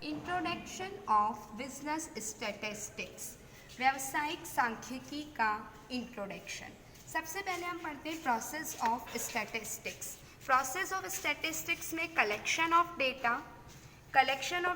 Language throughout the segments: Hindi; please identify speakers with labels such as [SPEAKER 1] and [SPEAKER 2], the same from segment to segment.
[SPEAKER 1] इंट्रोडक्शन ऑफ बिजनेस स्टैटिस्टिक्स, व्यावसायिक सांख्यिकी का इंट्रोडक्शन। सबसे पहले हम पढ़ते हैं process of statistics. Process of statistics में कलेक्शन ऑफ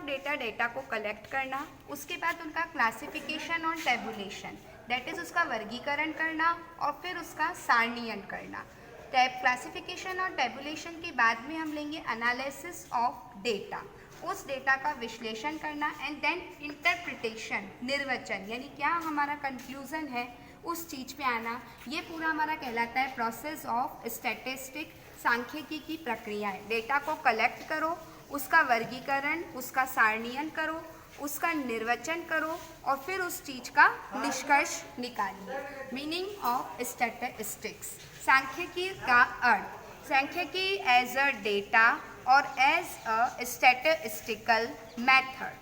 [SPEAKER 1] डेटा डेटा को कलेक्ट करना, उसके बाद उनका क्लासिफिकेशन और टेबुलेशन, दैट इज उसका वर्गीकरण करना और फिर उसका सारणीयन करना। क्लासिफिकेशन और टेबुलेशन के बाद में हम लेंगे एनालिसिस ऑफ डेटा, उस डेटा का विश्लेषण करना एंड देन इंटरप्रिटेशन, निर्वचन, यानी क्या हमारा कंक्लूजन है उस चीज़ पे आना। ये पूरा हमारा कहलाता है प्रोसेस ऑफ स्टैटिस्टिक, सांख्यिकी की प्रक्रिया है। डेटा को कलेक्ट करो, उसका वर्गीकरण, उसका सारणीयन करो, उसका निर्वचन करो और फिर उस चीज़ का निष्कर्ष निकालिए। मीनिंग ऑफ स्टैटिस्टिक्स, सांख्यिकी का अर्थ, सांख्यिकी एज अ डेटा और as a statistical method.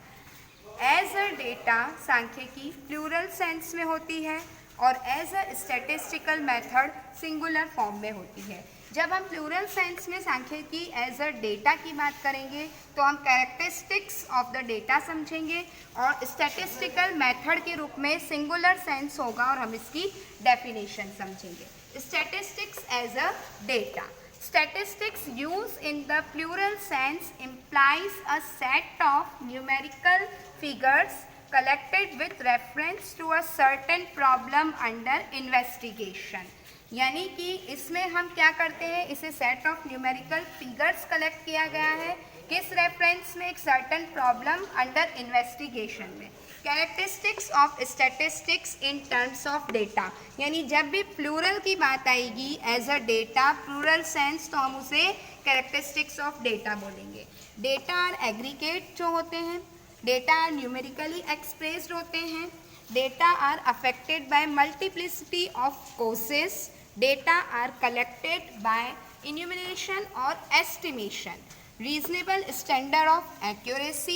[SPEAKER 1] As a data सांख्यिकी प्लूरल सेंस में होती है और as a statistical method singular form में होती है। जब हम प्लूरल सेंस में सांख्यिकी एज अ डेटा की बात करेंगे तो हम कैरेक्टरिस्टिक्स ऑफ द डेटा समझेंगे और स्टैटिस्टिकल मेथड के रूप में सिंगुलर सेंस होगा और हम इसकी डेफिनेशन समझेंगे। Statistics as a data, statistics used in the plural sense implies a set of numerical figures collected with reference to a certain problem under investigation। यानी कि इसमें हम क्या करते हैं, इसे set of numerical figures collect किया गया है किस रेफरेंस में, एक सर्टन प्रॉब्लम अंडर इन्वेस्टिगेशन में। Characteristics of statistics in terms of data, यानी जब भी प्लूरल की बात आएगी as a data plural sense तो हम उसे कैरेक्टरिस्टिक्स ऑफ डेटा बोलेंगे। डेटा आर एग्रीगेट जो होते हैं, डेटा आर न्यूमेरिकली एक्सप्रेस्ड होते हैं, data are affected by multiplicity of causes, data are collected bye enumeration और estimation, reasonable standard of accuracy,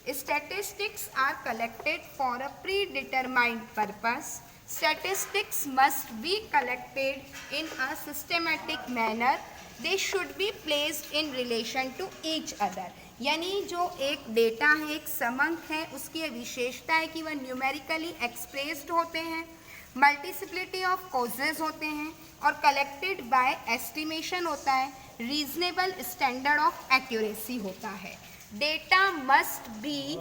[SPEAKER 1] statistics are collected for a predetermined purpose, statistics must be collected in a systematic manner, they should be placed in relation to each other। यानी जो एक डेटा है, एक समंक है, उसकी ये विशेषता है कि वह न्यूमेरिकली एक्सप्रेस्ड होते हैं, मल्टीसिप्लिटी ऑफ कॉजेज होते हैं और कलेक्टेड बाय एस्टिमेशन होता है, रीजनेबल स्टैंडर्ड ऑफ एक्यूरेसी होता है। Data must be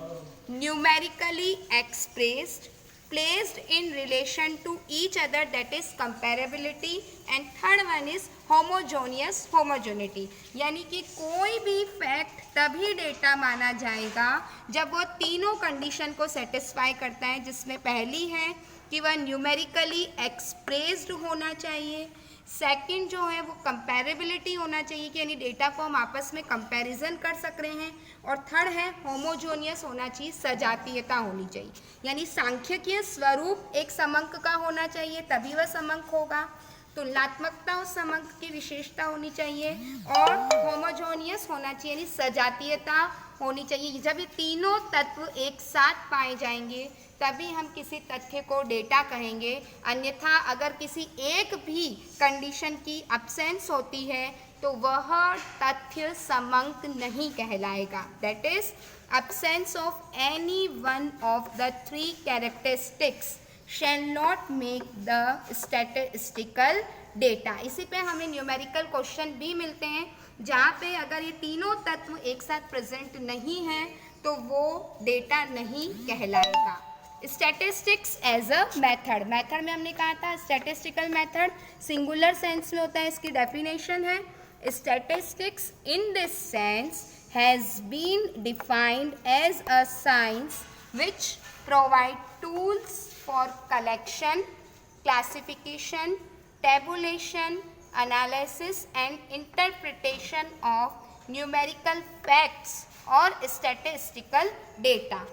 [SPEAKER 1] numerically expressed, placed in relation to each other, that is comparability, and third one is homogeneous, homogeneity, यानी कि कोई भी फैक्ट तभी डेटा माना जाएगा जब वो तीनों कंडीशन को सेटिस्फाई करता है, जिसमें पहली है कि वह न्यूमेरिकली एक्सप्रेस्ड होना चाहिए, सेकंड जो है वो कंपैरेबिलिटी होना चाहिए कि यानी डेटा को हम आपस में कंपैरिजन कर सक रहे हैं, और थर्ड है होमोजोनियस होना चाहिए, सजातीयता होनी चाहिए, यानी सांख्यिकीय स्वरूप एक समंक का होना चाहिए तभी वह समंक होगा, तुलनात्मकता उस समंक की विशेषता होनी चाहिए और होमोजोनियस होना चाहिए यानी सजातीयता होनी चाहिए। जब ये तीनों तत्व एक साथ पाए जाएंगे तभी हम किसी तथ्य को डेटा कहेंगे, अन्यथा अगर किसी एक भी कंडीशन की अब्सेंस होती है तो वह तथ्य समंक नहीं कहलाएगा। That is absence of any one of the three characteristics shall not make the statistical data। इसी पे हमें न्यूमेरिकल क्वेश्चन भी मिलते हैं जहाँ पे अगर ये तीनों तत्व एक साथ प्रेजेंट नहीं हैं तो वो डेटा नहीं कहलाएगा। Statistics as a method, method में हमने कहा था स्टैटिस्टिकल मेथड सिंगुलर सेंस में होता है, इसकी डेफिनेशन है statistics in this sense has been defined as a science which provide tools for collection, classification, tabulation, analysis and interpretation of numerical facts और statistical data।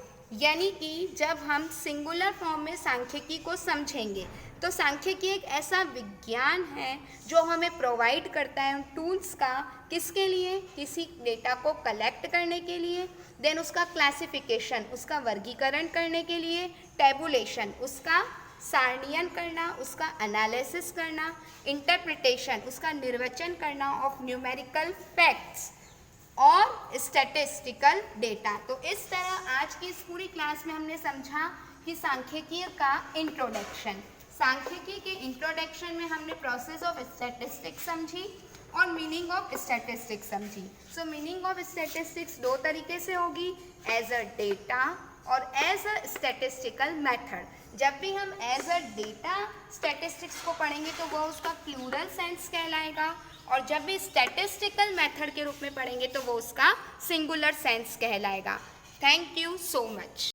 [SPEAKER 1] यानी कि जब हम सिंगुलर फॉर्म में सांख्यिकी को समझेंगे तो सांख्यिकी एक ऐसा विज्ञान है जो हमें प्रोवाइड करता है उन टूल्स का, किसके लिए, किसी डेटा को कलेक्ट करने के लिए, देन उसका क्लासिफिकेशन, उसका वर्गीकरण करने के लिए, टेबुलेशन, उसका सारणीयन करना, उसका एनालिसिस करना, इंटरप्रिटेशन, उसका निर्वचन करना ऑफ न्यूमेरिकल फैक्ट्स, और स्टैटिस्टिकल डेटा। तो इस तरह आज की इस पूरी क्लास में हमने समझा कि सांख्यिकी का इंट्रोडक्शन, सांख्यिकी के इंट्रोडक्शन में हमने प्रोसेस ऑफ स्टैटिस्टिक्स समझी और मीनिंग ऑफ स्टैटिस्टिक्स समझी। सो मीनिंग ऑफ स्टैटिस्टिक्स दो तरीके से होगी, एज अ डेटा और एज अ स्टैटिस्टिकल मेथड। जब भी हम एज अ डेटा स्टैटिस्टिक्स को पढ़ेंगे तो वो उसका प्लूरल सेंस कहलाएगा, और जब भी स्टैटिस्टिकल मेथड के रूप में पढ़ेंगे तो वो उसका सिंगुलर सेंस कहलाएगा। Thank you so much.